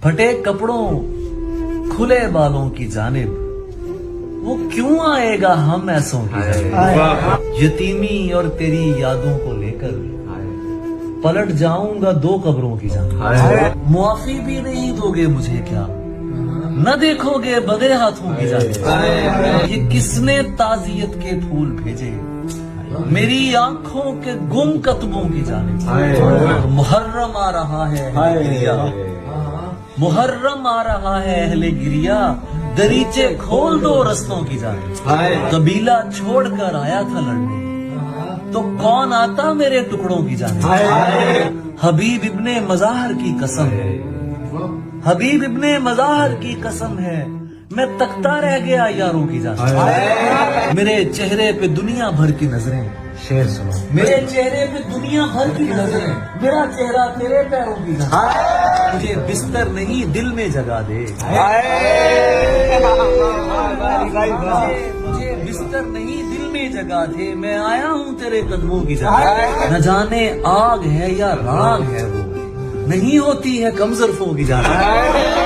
پھٹے کپڑوں کھلے بالوں کی جانب وہ کیوں آئے گا ہم ایسوں کی جانب؟ یتیمی اور تیری یادوں کو لے کر پلٹ جاؤں گا دو قبروں کی جانب. معافی بھی نہیں دو گے مجھے کیا؟ نہ دیکھو گے بدے ہاتھوں کی جانب؟ یہ کس نے تعزیت کے پھول بھیجے میری آنکھوں کے گم کتبوں کی جانب؟ محرم آ رہا ہے اہل گریا، محرم آ رہا ہے اہل گریا، دریچے کھول دو رستوں کی جانب. قبیلہ چھوڑ کر آیا تھا لڑنے تو کون آتا میرے ٹکڑوں کی جانب؟ حبیب ابن مظاہر کی قسم ہے، حبیب ابن مظاہر کی قسم ہے، میں تکتا رہ گیا یاروں کی جانب. میرے چہرے پہ دنیا بھر کی نظریں، شعر سنو. میرے چہرے پہ دنیا بھر کی نظریں، میرا چہرہ تیرے پیروں کی نظر. مجھے بستر نہیں دل میں جگہ دے، مجھے بستر نہیں دل میں جگہ دے، میں آیا ہوں تیرے قدموں کی جگہ. نہ جانے آگ ہے یا راگ ہے وہ، نہیں ہوتی ہے کم ظرفوں کی جانب.